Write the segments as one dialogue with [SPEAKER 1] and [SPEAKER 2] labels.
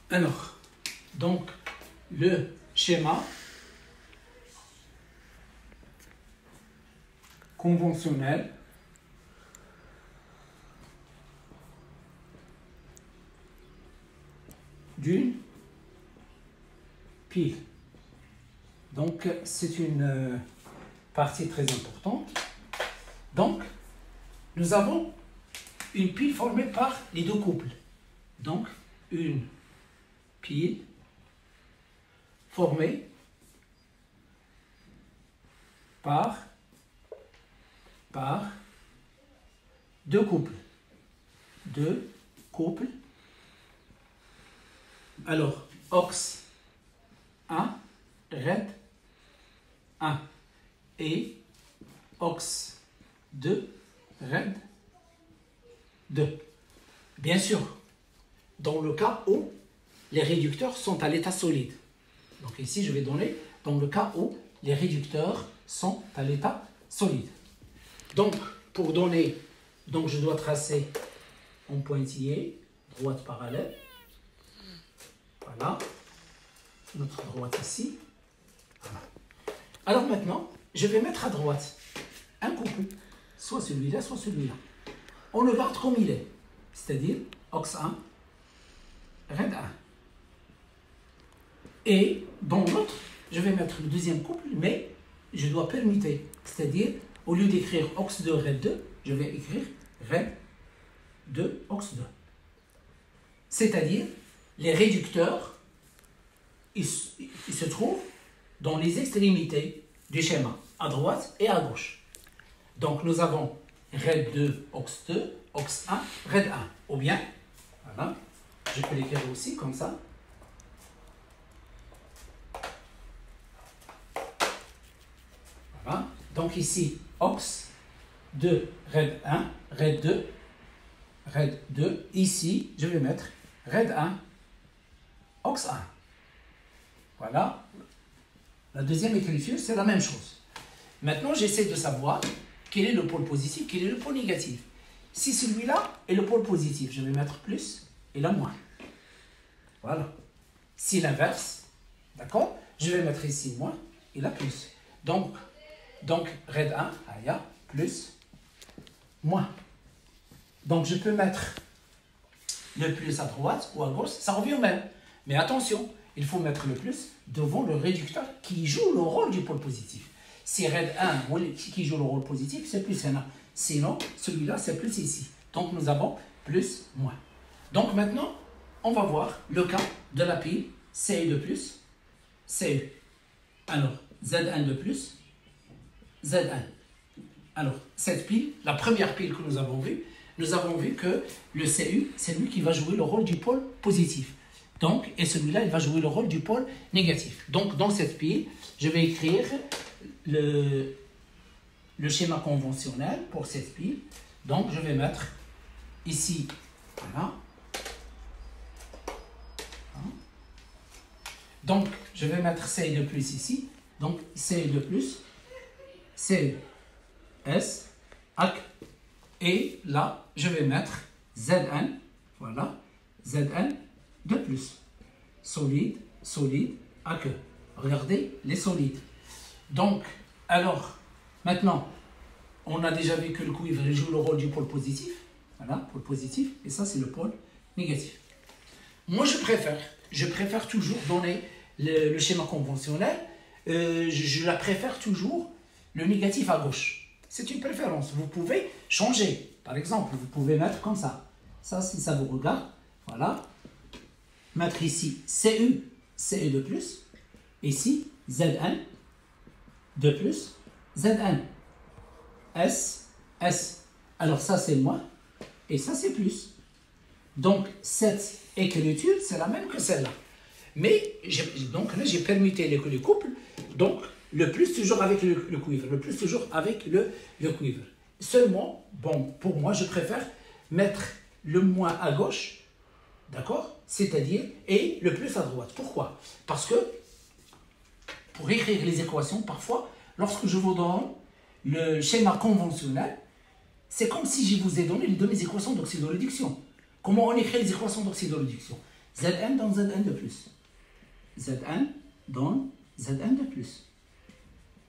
[SPEAKER 1] Alors, donc, le schéma conventionnel d'une pile. Donc, c'est une partie très importante. Donc, nous avons une pile formée par les deux couples. Donc, une pile formée par deux couples. Deux couples. Alors, OX 1, RED 1 et OX 2, RED 2. Bien sûr, dans le cas où les réducteurs sont à l'état solide. Donc ici, je vais donner dans le cas où les réducteurs sont à l'état solide. Donc, pour donner, donc je dois tracer en pointillé, droite parallèle. Voilà, notre droite ici. Voilà. Alors maintenant, je vais mettre à droite un couple, soit celui-là, soit celui-là. On le garde comme il est, c'est-à-dire OX 1, RED 1. Et dans l'autre, je vais mettre le deuxième couple, mais je dois permuter, c'est-à-dire au lieu d'écrire OX 2, RED 2, je vais écrire RED 2, OX 2. C'est-à-dire, les réducteurs, ils se trouvent dans les extrémités du schéma, à droite et à gauche. Donc, nous avons RED 2, OX 2, OX 1, RED 1. Ou bien, voilà, je peux l'écrire aussi comme ça. Voilà. Donc ici, OX 2, RED 1, RED 2, RED 2. Ici, je vais mettre RED 1, OX 1. Voilà. La deuxième écriture, c'est la même chose. Maintenant, j'essaie de savoir quel est le pôle positif, quel est le pôle négatif. Si celui-là est le pôle positif, je vais mettre plus et là moins. Voilà. Si l'inverse, d'accord, je vais mettre ici moins et là plus. Donc RED 1, il y a plus, moins. Donc, je peux mettre le plus à droite ou à gauche, ça revient au même. Mais attention, il faut mettre le plus devant le réducteur qui joue le rôle du pôle positif. Si RED 1 qui joue le rôle positif, c'est plus là. Sinon, celui-là, c'est plus ici. Donc, nous avons plus, moins. Donc, maintenant, on va voir le cas de la pile CE de plus, CE. Alors, Z1 de plus, Z1. Alors, cette pile, la première pile que nous avons vue que le CU, c'est lui qui va jouer le rôle du pôle positif. Donc, et celui-là, il va jouer le rôle du pôle négatif. Donc, dans cette pile, je vais écrire le schéma conventionnel pour cette pile. Donc, je vais mettre ici, voilà. Donc, je vais mettre CE de plus ici. Donc, CE de plus, CE, S, AC. Et là, je vais mettre Zn, voilà, Zn de plus. Solide, solide, aqueux. Regardez les solides. Donc, alors, maintenant, on a déjà vu que le cuivre joue le rôle du pôle positif. Voilà, pôle positif. Et ça, c'est le pôle négatif. Moi, je préfère toujours donner le schéma conventionnel. Je la préfère toujours le négatif à gauche. C'est une préférence. Vous pouvez changer. Par exemple, vous pouvez mettre comme ça. Ça, si ça vous regarde, voilà. Mettre ici CU, CE de plus. Ici, Zn de plus, Zn. S, S. Alors ça, c'est moins. Et ça, c'est plus. Donc, cette écriture, c'est la même que celle-là. Mais, donc là, j'ai permuté les couples. Donc, le plus toujours avec le cuivre. Le plus toujours avec le cuivre. Seulement, bon, pour moi, je préfère mettre le moins à gauche, d'accord? C'est-à-dire, et le plus à droite. Pourquoi? Parce que, pour écrire les équations, parfois, lorsque je vous donne le schéma conventionnel, c'est comme si je vous ai donné les deux équations d'oxydoréduction. Comment on écrit les équations d'oxydoréduction? Zn dans Zn de plus. Zn dans Zn de plus.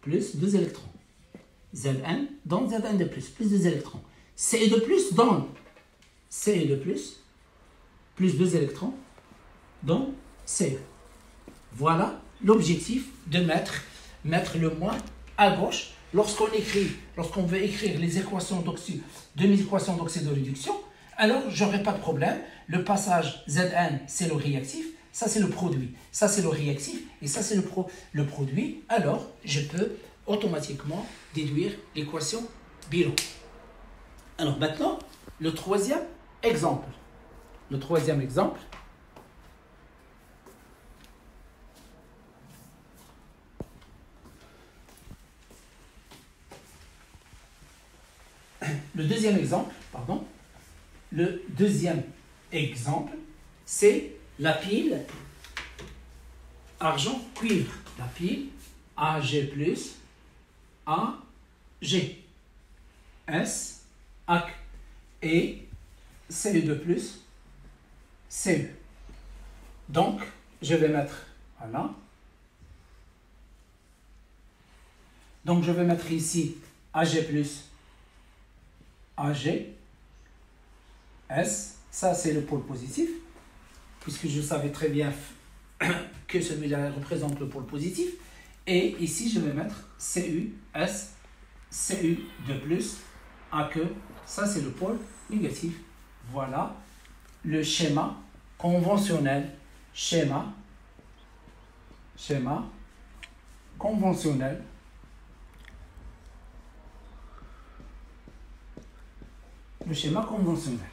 [SPEAKER 1] Plus 2 électrons. Zn dans Zn de plus. Plus 2 électrons. Ce de plus dans Ce de plus. Plus 2 électrons dans Ce. Voilà l'objectif de mettre le moins à gauche. Lorsqu'on veut écrire les équations d'oxyde de réduction, alors j'aurai pas de problème. Le passage Zn, c'est le réactif, ça c'est le produit, ça c'est le réactif, et ça c'est le produit. Alors, je peux automatiquement déduire l'équation bilan. Alors maintenant, le troisième exemple. Le troisième exemple. Le deuxième exemple, c'est la pile argent-cuivre. La pile Ag+, Ag, S, AC, et Cu2+, Cu. Donc, je vais mettre, voilà. Donc, je vais mettre ici Ag+, Ag, S, ça c'est le pôle positif, puisque je savais très bien que celui-là représente le pôle positif. Et ici, je vais mettre Cu, S, Cu2+, AQ, ça c'est le pôle négatif. Voilà le schéma conventionnel. Schéma conventionnel. Le schéma conventionnel.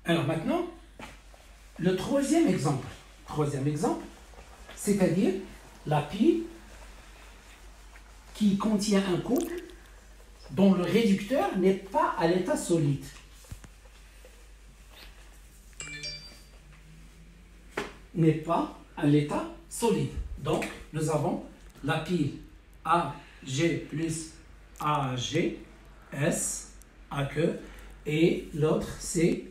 [SPEAKER 1] Alors maintenant, le troisième exemple, c'est-à-dire la pile qui contient un couple dont le réducteur n'est pas à l'état solide. N'est pas à l'état solide. Donc, nous avons la pile Ag plus Ag, S, AQ, et l'autre c'est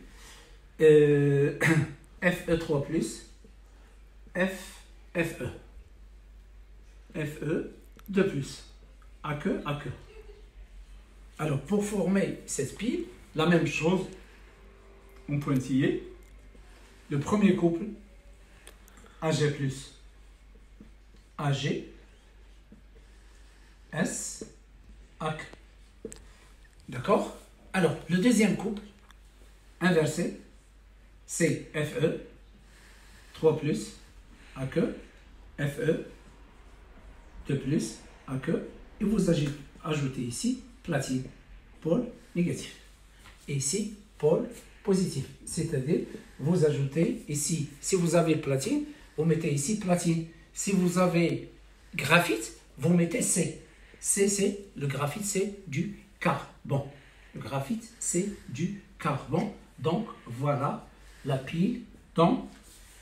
[SPEAKER 1] Fe3 plus FE. Fe2 plus. AQ. Alors, pour former cette pile, la même chose, en pointillé. Le premier couple, Ag plus Ag, S, AC. D'accord? Alors, le deuxième couple, inversé, c'est Fe, 3 plus, AQ, Fe, 2 plus, AQ, et vous ajoutez ici platine, pôle négatif. Et ici, pôle positif. C'est-à-dire, vous ajoutez ici, si vous avez platine, vous mettez ici platine. Si vous avez graphite, vous mettez C. Le graphite, c'est du carbone. Le graphite, c'est du carbone. Donc, voilà la pile dont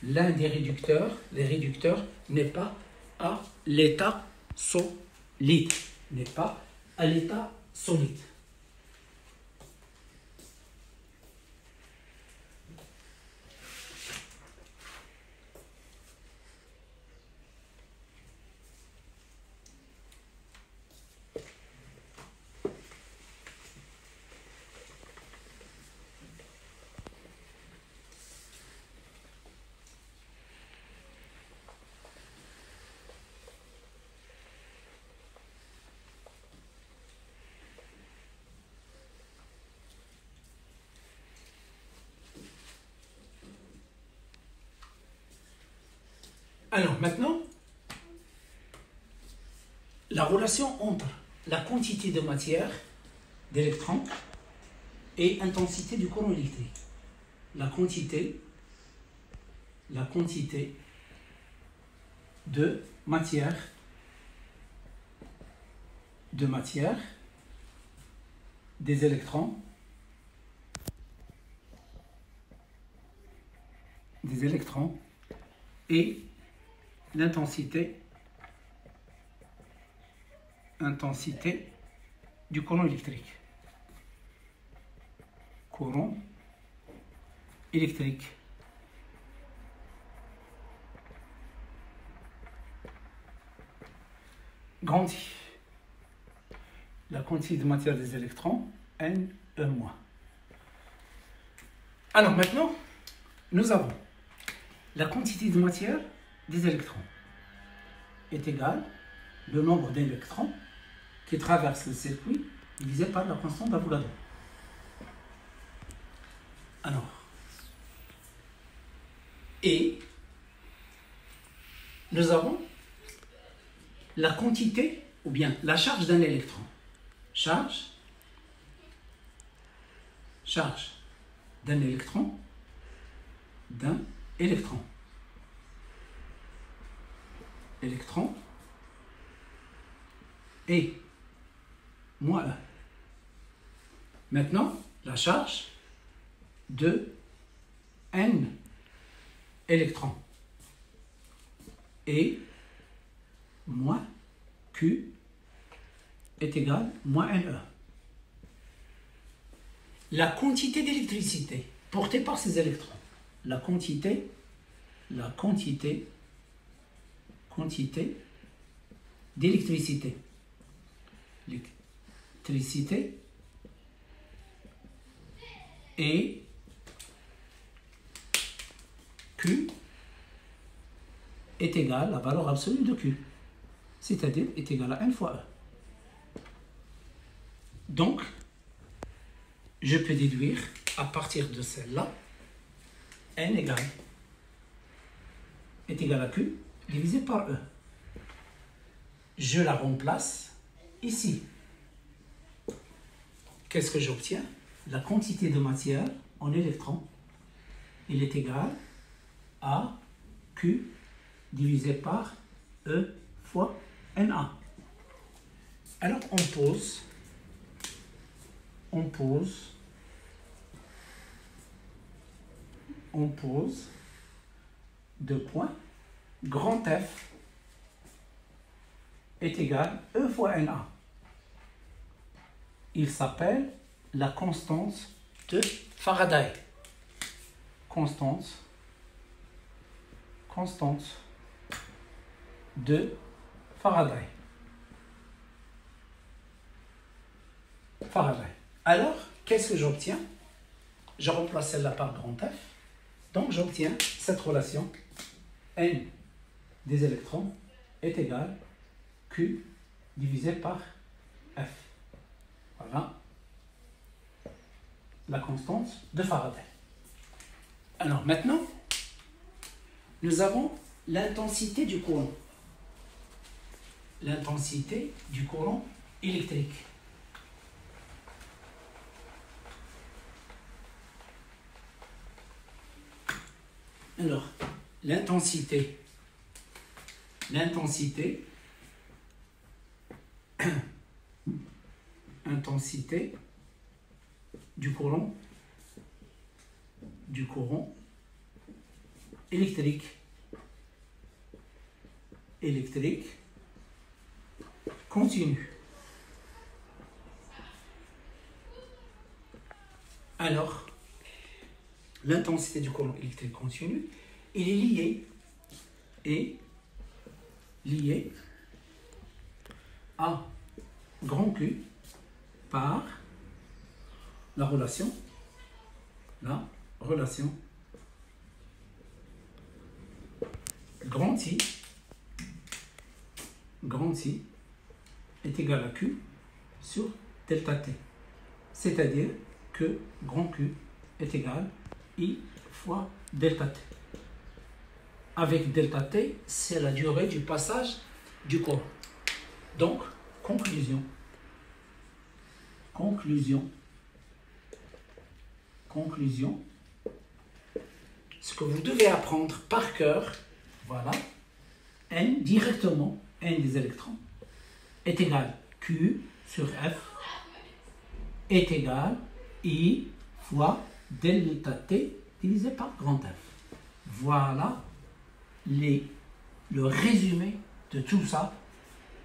[SPEAKER 1] l'un des réducteurs, les réducteurs, n'est pas à l'état solide. N'est pas à l'état solide. Alors maintenant, la relation entre la quantité de matière, d'électrons, et intensité du courant électrique. La quantité de matière, des électrons, et l'intensité du courant électrique. Courant électrique. Grand I. La quantité de matière des électrons, N, E-. Alors maintenant, nous avons la quantité de matière des électrons est égale le nombre d'électrons qui traversent le circuit divisé par la constante d'Avogadro. Alors, et nous avons la quantité ou bien la charge d'un électron. Charge d'un électron, électron et moins 1. Maintenant, la charge de n électrons et moins Q est égal moins NE. La quantité d'électricité portée par ces électrons, la quantité d'électricité, et Q est égal à la valeur absolue de Q, c'est-à-dire est égal à N fois E. Donc, je peux déduire à partir de celle-là, N est égal à Q divisé par E. Je la remplace ici. Qu'est-ce que j'obtiens? La quantité de matière en électrons, il est égal à Q divisé par E fois Na. Alors on pose deux points. Grand F est égal à E fois Na. Il s'appelle la constante de Faraday. Constante de Faraday. Alors, qu'est-ce que j'obtiens? Je remplace celle-là par grand F. Donc, j'obtiens cette relation N des électrons est égal Q divisé par F. Voilà la constante de Faraday. Alors maintenant, nous avons l'intensité du courant. L'intensité du courant électrique. Alors, l'intensité du courant électrique continu. Alors, l'intensité du courant électrique continu, il est lié à grand Q par la relation grand I est égal à Q sur delta T. C'est-à-dire que grand Q est égal à I fois delta T. Avec delta T, c'est la durée du passage du courant. Donc, conclusion. Ce que vous devez apprendre par cœur, voilà, N directement, N des électrons, est égal à Q sur F est égal à I fois delta T divisé par grand F. Voilà le résumé de tout ça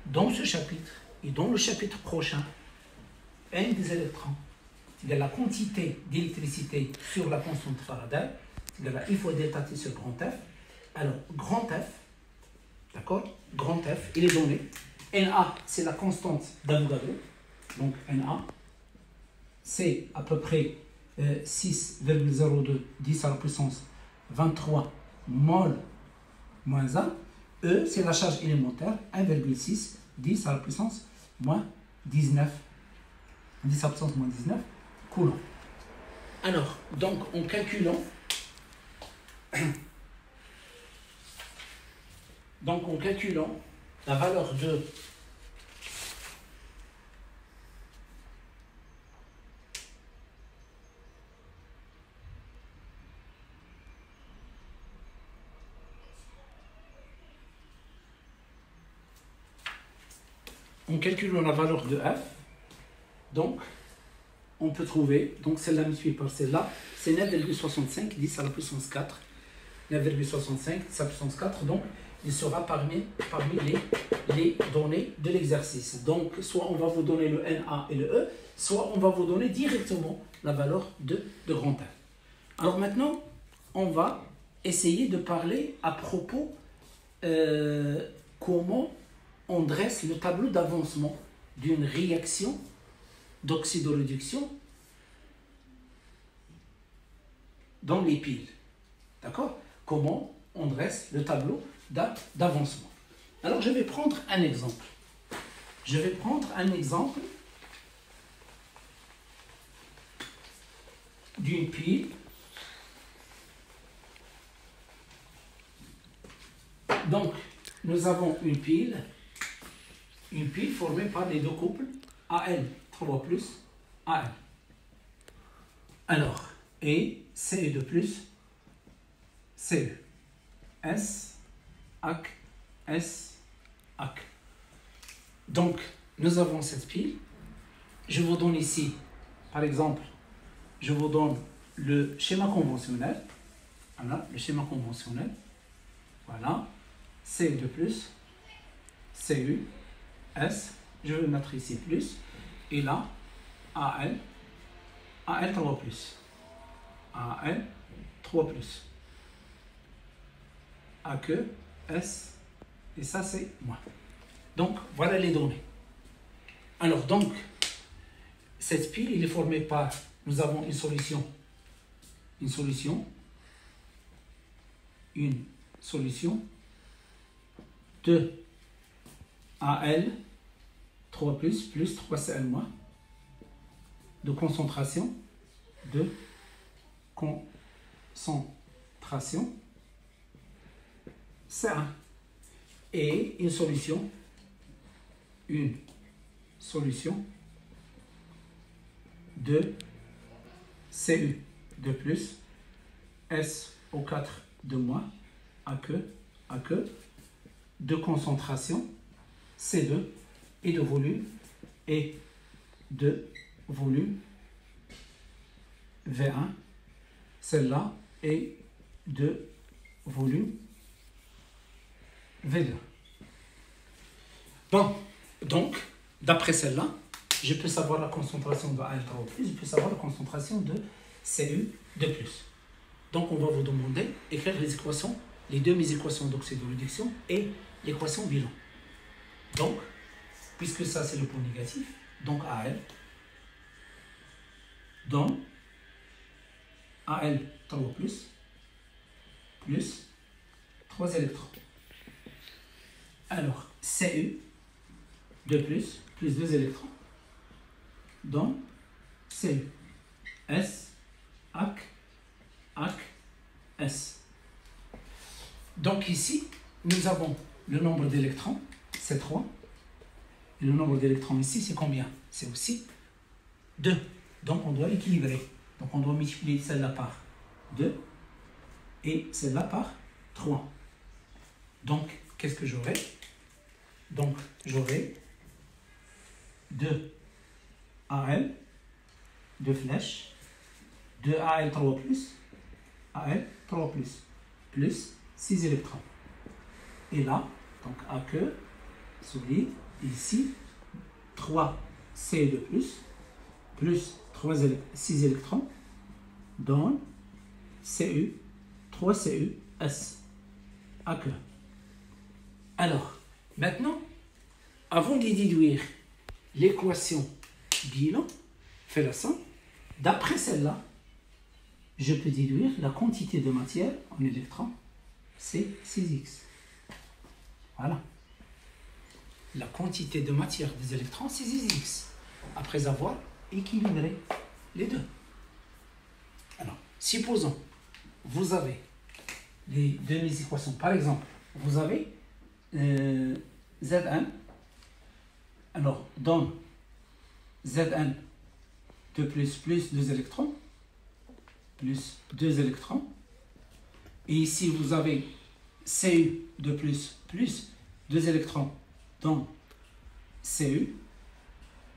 [SPEAKER 1] dans ce chapitre et dans le chapitre prochain. N des électrons, c'est-à-dire la quantité d'électricité sur la constante de Faraday, c'est-à-dire il faut delta T sur grand F. Alors, grand F, d'accord, grand F, il est donné. Na, c'est la constante d'Avogadro. Donc, Na, c'est à peu près 6,02 10 à la puissance 23 mol moins 1. E, c'est la charge élémentaire, 1,6 10 à la puissance moins 19. 10 à la puissance moins 19 coulombs. Alors, donc, en calculant, la valeur de F, donc on peut trouver, donc celle-là multipliée par celle-là, c'est 9,65 10 à la puissance 4, 9,65 10 à la puissance 4, donc il sera parmi les données de l'exercice. Donc soit on va vous donner le Na et le E, soit on va vous donner directement la valeur de grand F. Alors maintenant, on va essayer de parler à propos comment on dresse le tableau d'avancement d'une réaction d'oxydoréduction dans les piles. D'accord? Comment on dresse le tableau d'avancement. Alors, je vais prendre un exemple. D'une pile. Donc, nous avons une pile formée par les deux couples Al3+, Al. Alors, et Ce2+, Ce, S, AC, S, AC. Donc, nous avons cette pile. Je vous donne ici, par exemple, je vous donne le schéma conventionnel. Voilà, le schéma conventionnel. Voilà, Ce2+, Cu, S, je vais mettre ici plus, et là, Al, Al3+, Al3+, AQ, S, et ça c'est moins. Donc, voilà les données. Alors, donc, cette pile, il est formée par, nous avons une solution de Al 3 plus 3Cl moins de concentration C1 et une solution de Cu de plus SO4 de moins AQ de concentration C2 et de volume V1, celle-là, et de volume V2. Bon, donc, d'après celle-là, je peux savoir la concentration de Al3+, je peux savoir la concentration de Cu2+. Donc, on va vous demander d'écrire les équations, les deux mes équations d'oxydoréduction et l'équation bilan. Donc, puisque ça c'est le point négatif, donc Al donne Al3+, plus 3 électrons. Alors, Cu de plus 2 électrons, donc Cu, S, AC, S. Donc ici, nous avons le nombre d'électrons, c'est 3. Et le nombre d'électrons ici, c'est combien? C'est aussi 2. Donc on doit équilibrer. Donc on doit multiplier celle-là par 2 et celle-là par 3. Donc, qu'est-ce que j'aurai? Donc, j'aurai 2 Al, 2 flèches, 2 Al3+, plus 6 électrons. et là, donc AQ, solide, ici, 3 Cu de plus 6 électrons, donne Cu, 3 Cu, S, AQ. Alors, maintenant, avant de déduire l'équation bilan, fait la somme, d'après celle-là, je peux déduire la quantité de matière en électrons, c'est 6x. Voilà. La quantité de matière des électrons, c'est 6x. Après avoir équilibré les deux. Alors, supposons, vous avez les deux équations. Par exemple, vous avez Zn. Alors, dans Zn de plus 2 électrons, plus 2 électrons. Et ici, vous avez Cu de plus 2 électrons dans Cu.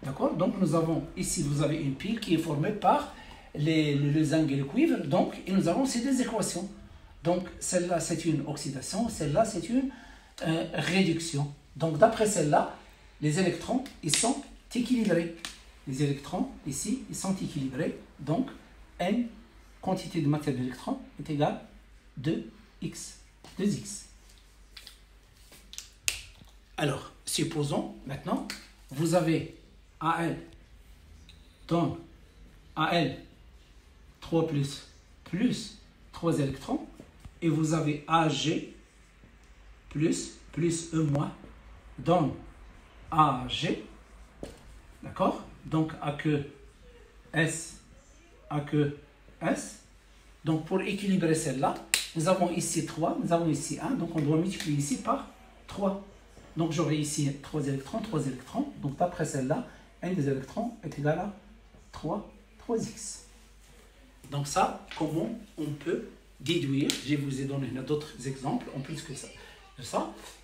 [SPEAKER 1] D'accord? Donc, nous avons ici, vous avez une pile qui est formée par le zinc et le cuivre. Donc, et nous avons ces deux équations. Donc, celle-là, c'est une oxydation. Celle-là, c'est une réduction. Donc, d'après celle-là, les électrons, ils sont équilibrés. Les électrons, ici, ils sont équilibrés. Donc, N, quantité de matière d'électrons, est égale à 2x. Alors, supposons maintenant, vous avez Al dans Al 3 plus 3 électrons, et vous avez Ag plus E moins dans Ag, d'accord? Donc AQ S. Donc pour équilibrer celle-là, nous avons ici 3, nous avons ici 1, donc on doit multiplier ici par 3. Donc j'aurai ici 3 électrons. Donc d'après celle-là, n des électrons est égal à 3x. Donc ça, comment on peut déduire? Je vous ai donné d'autres exemples en plus que ça.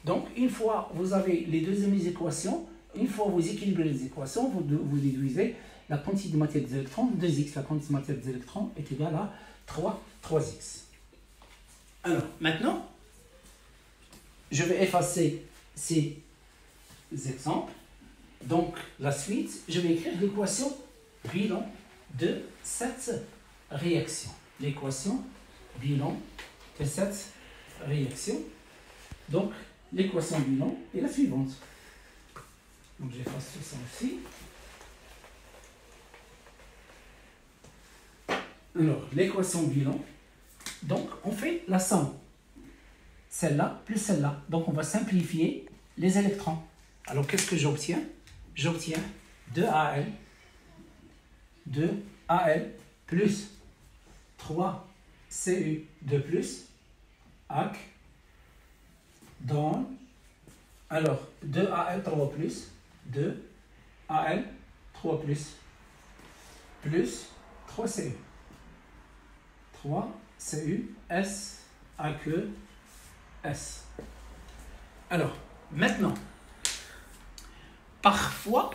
[SPEAKER 1] Donc une fois vous avez les deux équations, une fois vous équilibrez les équations, vous déduisez la quantité de matière des électrons, 2x, la quantité de matière des électrons est égale à 3x. Alors, maintenant, je vais effacer ces exemples. Donc, la suite, je vais écrire l'équation bilan de cette réaction. L'équation bilan de cette réaction. Donc, l'équation bilan est la suivante. Donc, j'efface tout ça aussi. Alors, l'équation bilan, donc on fait la somme. Celle-là plus celle-là. Donc, on va simplifier les électrons. Alors, qu'est-ce que j'obtiens? J'obtiens 2Al plus 3Cu de plus, AC, dans, alors, 2Al 3 plus, 2Al 3 plus 3Cu. 3Cu, S, AQ, S. Alors, maintenant, parfois,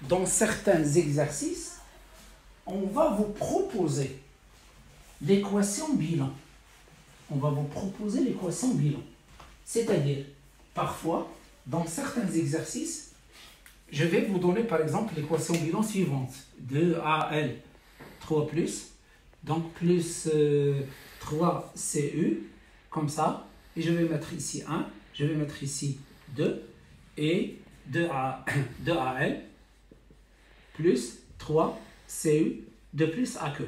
[SPEAKER 1] dans certains exercices, on va vous proposer l'équation bilan. C'est-à-dire, parfois, dans certains exercices, je vais vous donner par exemple l'équation bilan suivante. 2Al 3 plus, donc plus 3Cu, comme ça, et je vais mettre ici 1, je vais mettre ici 2, et 2Al plus 3Cu de plus AQ.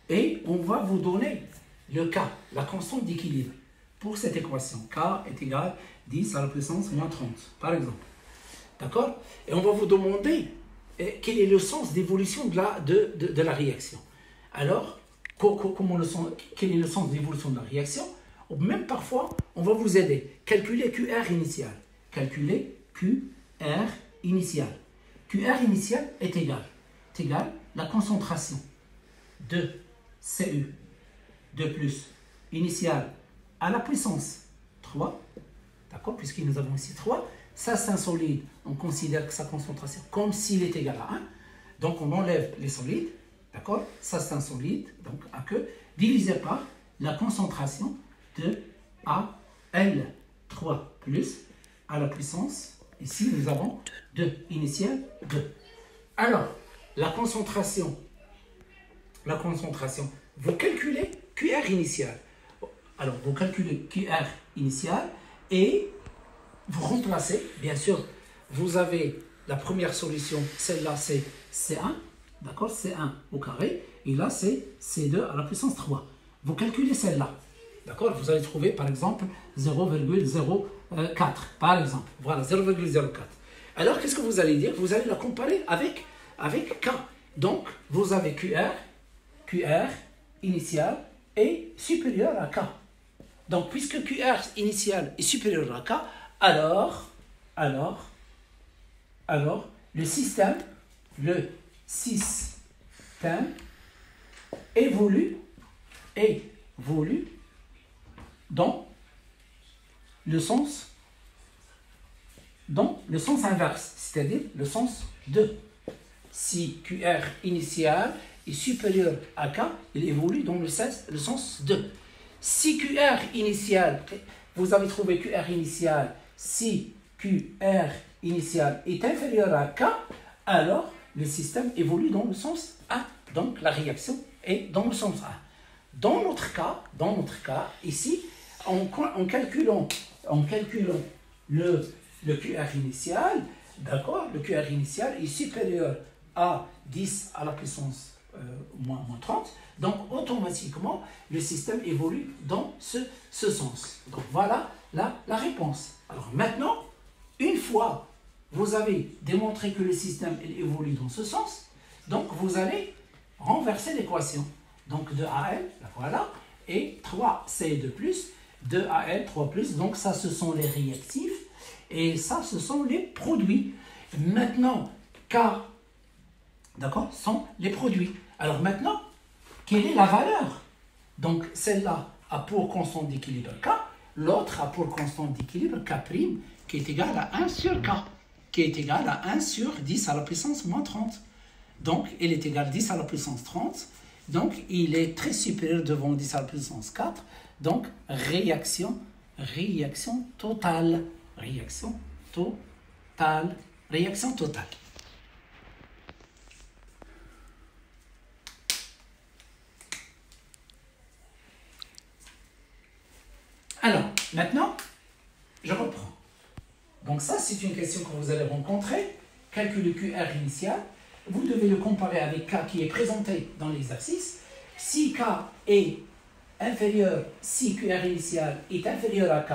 [SPEAKER 1] Et on va vous donner le K, la constante d'équilibre, pour cette équation. K est égal à 10 à la puissance moins 30, par exemple. D'accord? Et on va vous demander quel est le sens d'évolution de la réaction. Alors, quel est le sens d'évolution de la réaction? Ou même parfois, on va vous aider. Calculer QR initial. QR initial est égal à la concentration de Cu de plus initial à la puissance 3. D'accord? Puisque nous avons ici 3. Ça, c'est un solide. On considère que sa concentration comme s'il est égal à 1. Donc, on enlève les solides. D'accord? Ça, c'est un solide. Donc, AQ divisé par la concentration de AL3 3 plus à la puissance, ici nous avons 2, initial 2. Alors, la concentration, vous calculez QR initial. Alors, vous calculez QR initial et vous remplacez, bien sûr, vous avez la première solution, celle-là c'est C1, d'accord, C1 au carré, et là c'est C2 à la puissance 3. Vous calculez celle-là, d'accord, vous allez trouver par exemple 0,04, par exemple, voilà, 0,04. Alors, qu'est-ce que vous allez dire? Vous allez la comparer avec K. Donc, vous avez QR initial est supérieur à K. Donc, puisque QR initial est supérieur à K, alors, le système évolue dans le sens inverse, c'est-à-dire le sens 2. Si QR initial est supérieur à K, il évolue dans le sens 2. Si QR initial, vous avez trouvé QR initial, si QR initial est inférieur à K, alors le système évolue dans le sens 1. Donc la réaction est dans le sens 1. Dans notre cas, ici, en calculant le QR initial, d'accord, le QR initial est supérieur à 10 à la puissance moins 30, donc automatiquement le système évolue dans ce sens. Donc voilà la réponse. Alors maintenant, une fois vous avez démontré que le système évolue dans ce sens, donc vous allez renverser l'équation. Donc 2AL, voilà, et 3C2+, 2AL, 3+, donc ça ce sont les réactifs, et ça ce sont les produits. Maintenant, K, d'accord, sont les produits. Alors maintenant, quelle est la valeur? Donc celle-là a pour constante d'équilibre K, l'autre a pour constante d'équilibre K', qui est égal à 1 sur K, qui est égal à 1 sur 10 à la puissance moins 30. Donc, il est égal à 10 à la puissance 30. Donc, il est très supérieur devant 10 à la puissance 4. Donc, réaction totale. Réaction totale. Alors, maintenant, je reprends. Donc ça, c'est une question que vous allez rencontrer. Calcul de QR initial. Vous devez le comparer avec K qui est présenté dans l'exercice. Si K est inférieur, si QR initial est inférieur à K,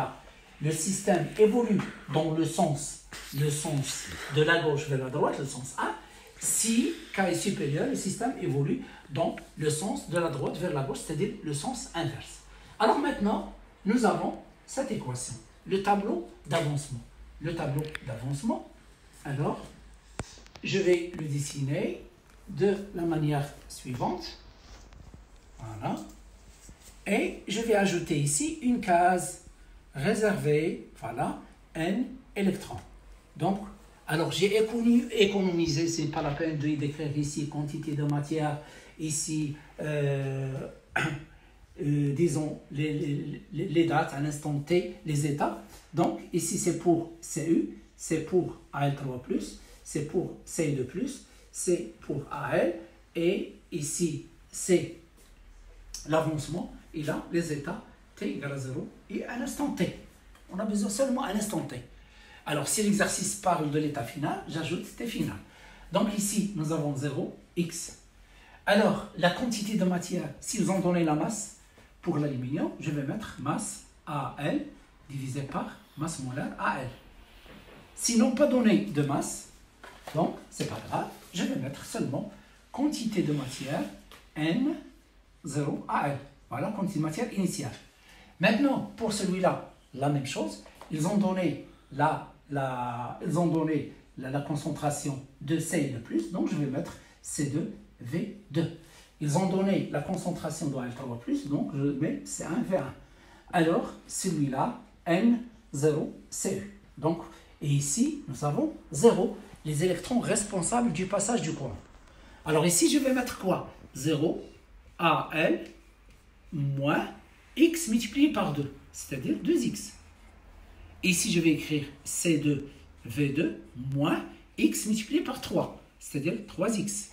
[SPEAKER 1] le système évolue dans le sens de la gauche vers la droite, le sens 1. Si K est supérieur, le système évolue dans le sens de la droite vers la gauche, c'est-à-dire le sens inverse. Alors maintenant, nous avons cette équation, le tableau d'avancement. Alors, je vais le dessiner de la manière suivante. Voilà. Et je vais ajouter ici une case réservée, voilà, N électrons. Donc, alors j'ai économisé, c'est pas la peine de d'écrire ici quantité de matière, ici, disons, les dates à l'instant T, les états. Donc, ici c'est pour CU, c'est pour AL3+, c'est pour C2+, c'est pour AL, et ici c'est l'avancement, et là les états T égale à 0 et à l'instant T. On a besoin seulement à l'instant T. Alors si l'exercice parle de l'état final, j'ajoute T final. Donc ici nous avons 0, X. Alors la quantité de matière, s'ils ont donné la masse pour l'aluminium, je vais mettre masse AL divisé par masse molaire AL. S'ils n'ont pas donné de masse, donc, c'est pas grave, je vais mettre seulement quantité de matière N0AL. Voilà, quantité de matière initiale. Maintenant, pour celui-là, la même chose. Ils ont donné la concentration de C2+, donc je vais mettre C2V2. Ils ont donné la concentration de Al3+, donc je mets C1V1. Alors, celui-là, N0CE. Donc, et ici, nous avons 0. Les électrons responsables du passage du courant. Alors ici, je vais mettre quoi? 0 AL moins X multiplié par 2, c'est-à-dire 2X. Ici, je vais écrire C2, V2 moins x multiplié par 3, c'est-à-dire 3x.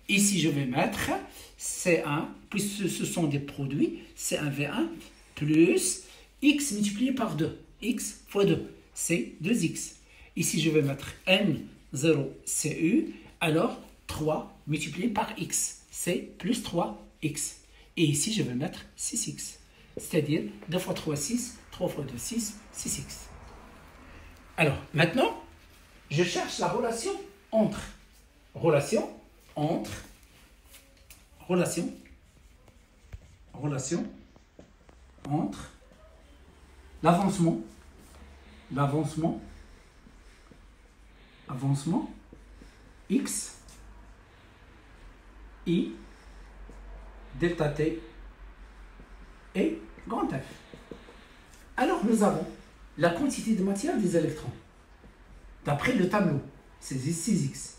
[SPEAKER 1] Ici, je vais mettre C1, puisque ce sont des produits, C1, V1, plus x multiplié par 2. X fois 2, c'est 2x. Ici, je vais mettre N0 CU, alors 3 multiplié par x, c'est plus 3x. Et ici, je vais mettre 6x, c'est-à-dire 2 fois 3, 6, 3 fois 2, 6, 6x. Alors, maintenant, je cherche la relation entre l'avancement x, i, delta t et grand F. Alors, nous avons la quantité de matière des électrons. D'après le tableau, c'est 6x.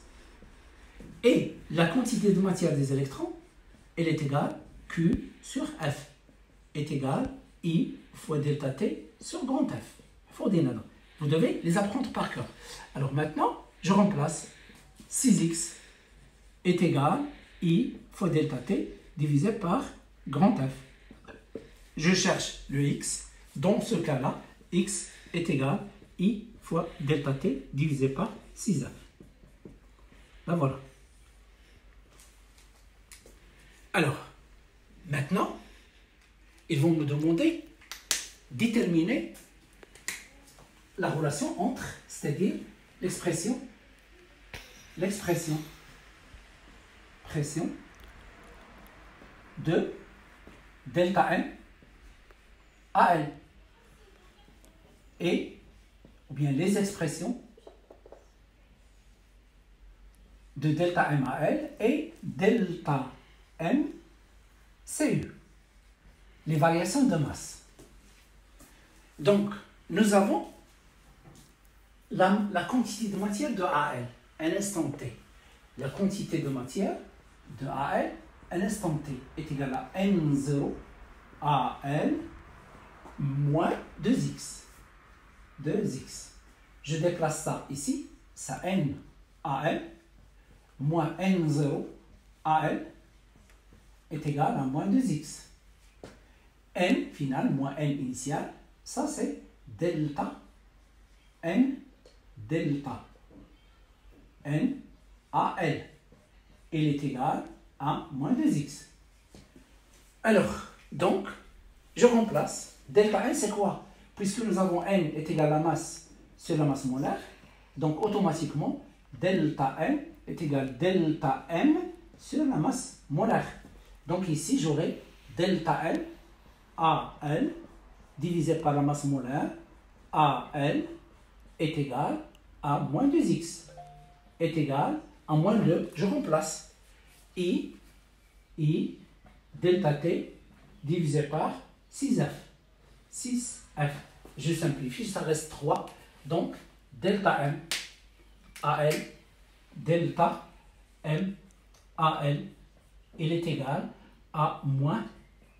[SPEAKER 1] Et la quantité de matière des électrons, elle est égale Q sur F, est égale I fois delta T sur grand F. Il faut des nanots. Vous devez les apprendre par cœur. Alors maintenant, je remplace 6x est égal I fois delta T divisé par grand F. Je cherche le x. Dans ce cas-là, x est égal I fois delta T divisé par 6F. Ben voilà. Alors, maintenant, ils vont me demander de déterminer la relation entre, c'est-à-dire l'expression pression de delta M à L et ou bien les expressions de delta M à L et delta M CU, les variations de masse. Donc, nous avons la quantité de matière de AL, un instant T. La quantité de matière de AL, un instant T, est égale à N0 AL moins 2x. 2x. Je déplace ça ici, ça N AL moins N0 AL est égal à moins 2x. N final moins N initial, ça c'est delta N à L. Il est égal à moins 2x. Alors, donc, je remplace. Delta N, c'est quoi? Puisque nous avons N est égal à la masse sur la masse molaire, donc automatiquement, delta N est égal à delta M sur la masse molaire. Donc ici, j'aurai delta N à L divisé par la masse molaire à L est égal à moins 2x. Est égal à moins 2. Je remplace. I delta T divisé par 6F. 6F. Je simplifie, ça reste 3. Donc, delta M à L, delta M à L, il est égal à moins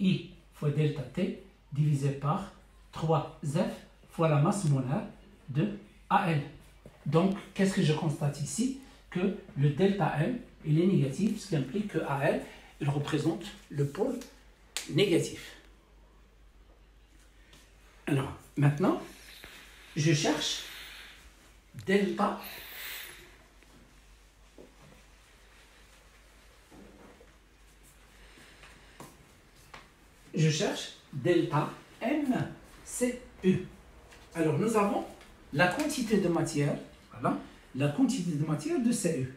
[SPEAKER 1] I fois delta T divisé par 3F fois la masse molaire de AL. Donc, qu'est-ce que je constate ici? Que le delta M, il est négatif, ce qui implique que AL, il représente le pôle négatif. Alors, maintenant, je cherche delta MCU. Alors, nous avons la quantité de matière, voilà, la quantité de matière de CU.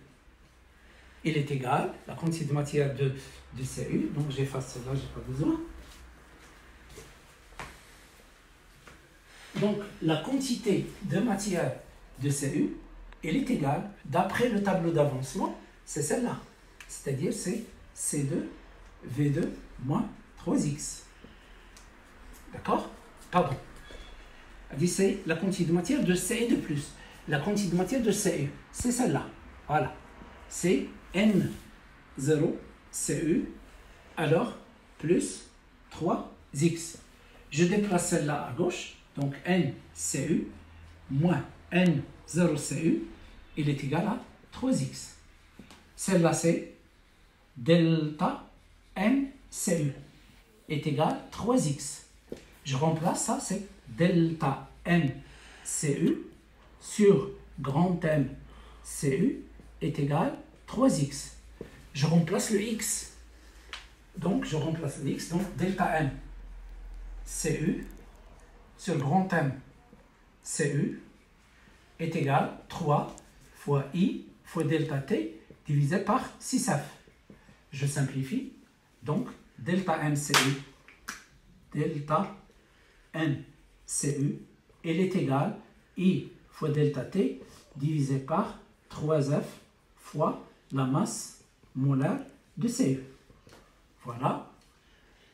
[SPEAKER 1] Il est égal, la quantité de matière de CU, donc j'efface cela, je n'ai pas besoin. Donc, la quantité de matière de CU, elle est égale, d'après le tableau d'avancement, c'est celle-là. C'est-à-dire, c'est C2, V2, moins 3x. D'accord? Pardon. C'est la quantité de matière de CE de plus. La quantité de matière de CE, c'est celle-là. Voilà. C'est N0 CU, alors plus 3x. Je déplace celle-là à gauche. Donc NCU moins N0CU, il est égal à 3x. Celle-là, c'est delta NCU est égal à 3x. Je remplace ça, c'est delta NCU sur grand MCU est égal à 3x. Je remplace le x. Donc, je remplace le x. Donc, delta M CU sur grand M CU est égal à 3 fois I fois delta T divisé par 6F. Je simplifie. Donc, delta MCU, delta MCU, elle est égale à I fois delta T divisé par 3F fois la masse molaire de CU. Voilà.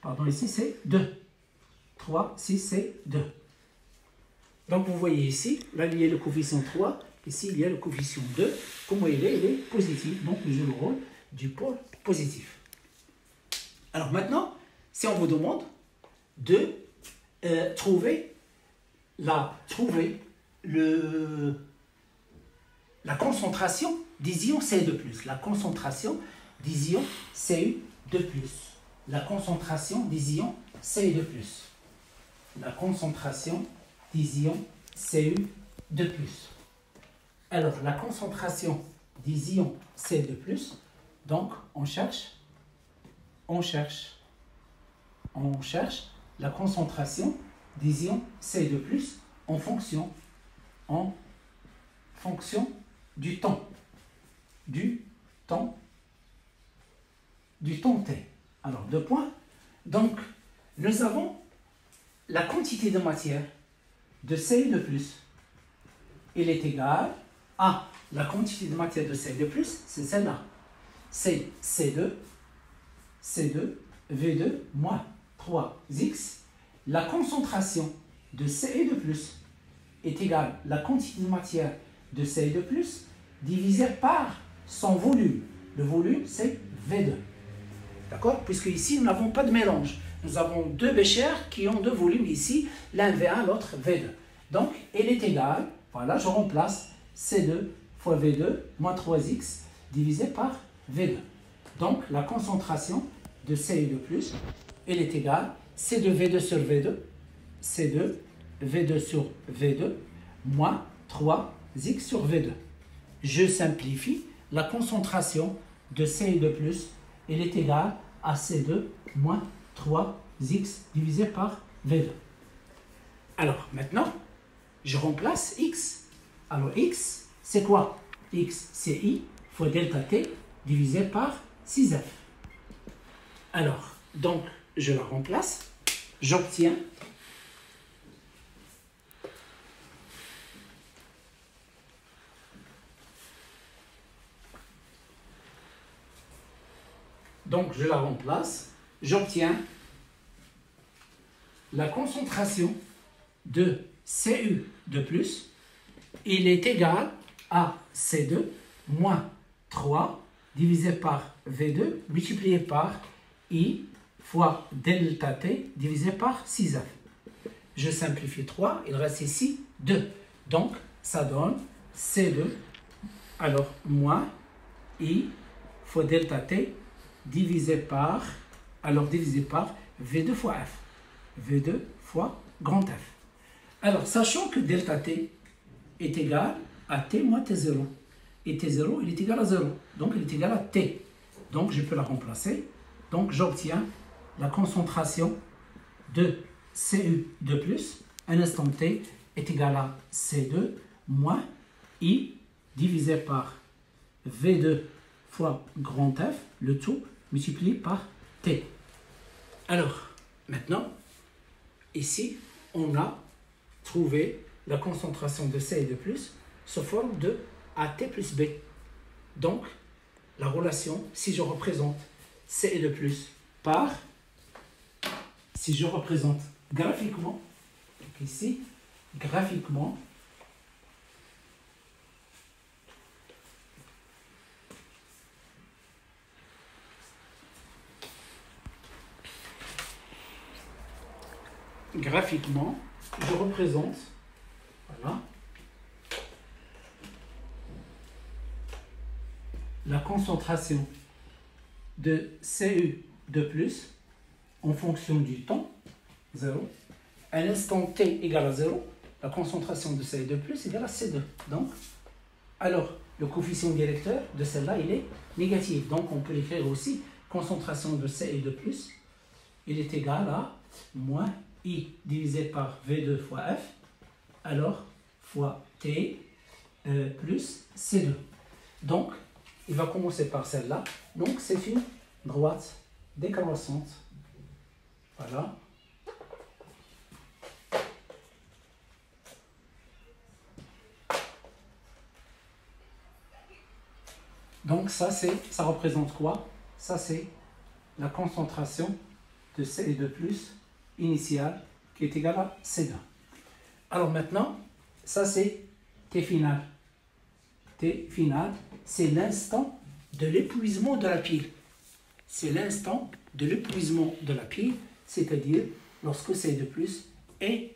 [SPEAKER 1] Pardon, ici c'est 2. 3, 6, c'est 2. Donc vous voyez ici, là il y a le coefficient 3, ici il y a le coefficient 2. Comment il est positif, donc il joue le rôle du pôle positif. Alors maintenant, si on vous demande de trouver la concentration des ions Cu2+, la concentration des ions Cu2+, la concentration des ions Cu2+, la concentration des ions Cu2+. Alors, la concentration des ions Cu2+, donc on cherche la concentration des ions Cu2+ en fonction du temps T. Alors, 2 points. Donc, nous avons la quantité de matière de Cu2+. Il est égal à la quantité de matière de Cu2+, c'est celle-là. C'est C2, V2, moins 3X. La concentration de Cu2+ est égale à la quantité de matière de Cu2+ divisé par son volume. Le volume, c'est V2. D'accord? Puisque ici, nous n'avons pas de mélange. Nous avons 2 béchers qui ont 2 volumes ici, l'un V1, l'autre V2. Donc, elle est égale, voilà, je remplace C2 fois V2 moins 3X divisé par V2. Donc, la concentration de Cu2+, elle est égale C2V2 sur V2, C2 V2 sur V2 moins 3X sur V2. Je simplifie, la concentration de Cu2+, elle est égale à C2 moins 3X divisé par V2. Alors, maintenant, je remplace X. Alors, X, c'est quoi? X, c'est I fois delta T divisé par 6F. Alors, donc, je la remplace. J'obtiens j'obtiens la concentration de Cu2+, il est égal à C2 moins 3 divisé par V2 multiplié par I fois delta T divisé par 6F. Je simplifie 3, il reste ici 2. Donc, ça donne C2, alors moins I fois delta T divisé par V2 fois F. V2 fois grand F. Alors, sachant que delta T est égal à T moins T0. Et T0, il est égal à 0. Donc, il est égal à T. Donc, je peux la remplacer. Donc, j'obtiens la concentration de Cu2+, un instant T, est égal à C2 moins I divisé par V2 fois grand F, le tout multiplié par T. Alors, maintenant, ici, on a trouvé la concentration de Cu2+ sous forme de AT plus B. Donc, la relation, si je représente Cu2+ par, si je représente graphiquement, donc ici, graphiquement, je représente, voilà, la concentration de Cu2+, en fonction du temps, 0. À l'instant t égale à 0, la concentration de Cu2+ égale à C2. Donc, alors, le coefficient directeur de celle-là, il est négatif. Donc, on peut l'écrire aussi, concentration de Cu2+, il est égal à moins I divisé par V2 fois F, alors, fois T plus C2. Donc, il va commencer par celle-là. Donc, c'est une droite décroissante. Voilà. Donc, ça représente quoi? Ça, c'est la concentration de Cu2+ initiale qui est égale à C2. Alors maintenant, ça, c'est T final. T final, c'est l'instant de l'épuisement de la pile. C'est l'instant de l'épuisement de la pile, c'est-à-dire lorsque Cu2+ est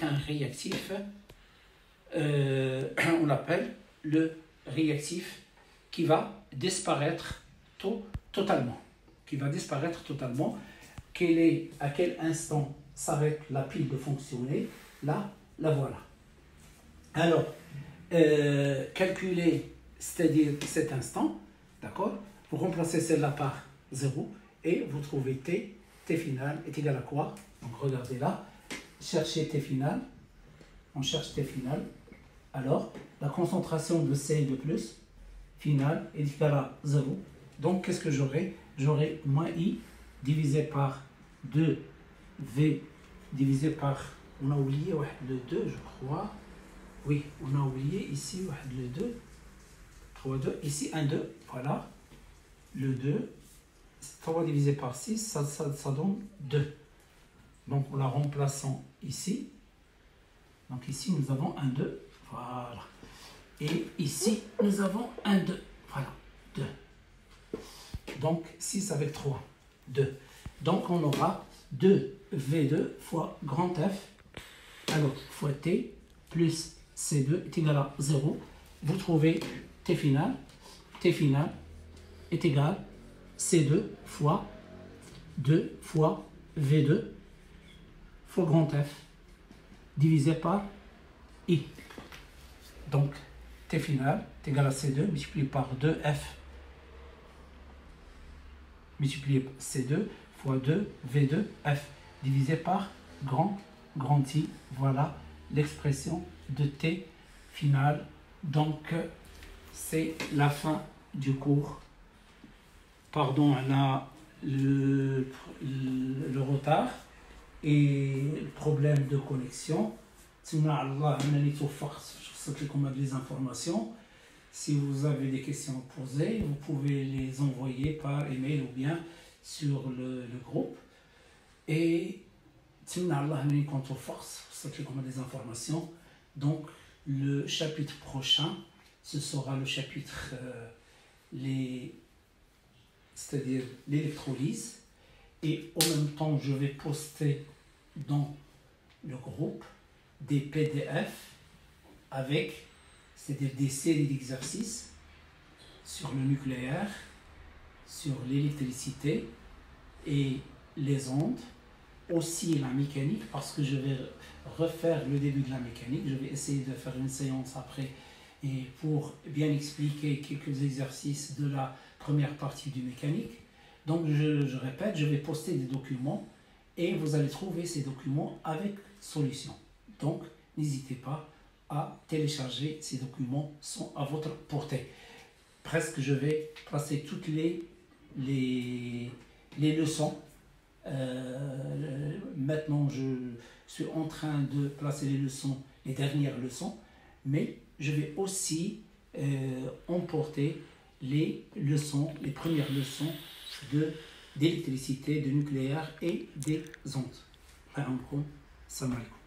[SPEAKER 1] un réactif, on l'appelle le réactif qui va disparaître totalement. Qui va disparaître totalement. À quel instant s'arrête la pile de fonctionner? Là, la voilà. Alors, calculer, c'est-à-dire cet instant, d'accord? Vous remplacez celle-là par 0 et vous trouvez T final est égal à quoi? Donc regardez là, cherchez T final, on cherche T final. Alors, la concentration de Cu2+ finale est égale à 0. Donc, qu'est-ce que j'aurai? J'aurai moins I divisé par 2V divisé par, on a oublié le 2, je crois. Oui, on a oublié ici le 2. 3, 2, ici 1, 2, voilà. Le 2, 3 divisé par 6, ça donne 2. Donc, en la remplaçant ici, donc ici nous avons 1, 2, voilà. Et ici, nous avons 1, 2, voilà, 2. Donc, 6 avec 3, 2. Donc, on aura 2V2 fois grand F, alors fois T, plus C2 est égal à 0. Vous trouvez T final est égal à C2 fois 2 fois V2 fois grand F divisé par I. Donc, T final est égal à C2 multiplié par 2F multiplié par C2 fois 2 V2 F divisé par grand I. Voilà l'expression de T final. Donc, c'est la fin du cours. Pardon, on a le retard et le problème de connexion. Je sais qu'on a des informations. Si vous avez des questions à poser, vous pouvez les envoyer par email ou bien sur le groupe. Et quand on force, c'est qu'on a des informations. Donc, le chapitre prochain, ce sera le chapitre c'est-à-dire l'électrolyse. Et en même temps, je vais poster dans le groupe des PDF avec, c'est-à-dire des séries d'exercices sur le nucléaire, sur l'électricité et les ondes, aussi la mécanique, parce que je vais refaire le début de la mécanique. Je vais essayer de faire une séance après et pour bien expliquer quelques exercices de la première partie du mécanique. Donc je répète, je vais poster des documents et vous allez trouver ces documents avec solution. Donc n'hésitez pas à télécharger ces documents, sont à votre portée. Presque je vais placer toutes les leçons. Maintenant je suis en train de placer les leçons, les dernières leçons, mais je vais aussi emporter les leçons, les premières leçons d'électricité, de nucléaire et des ondes. Salam alaikum.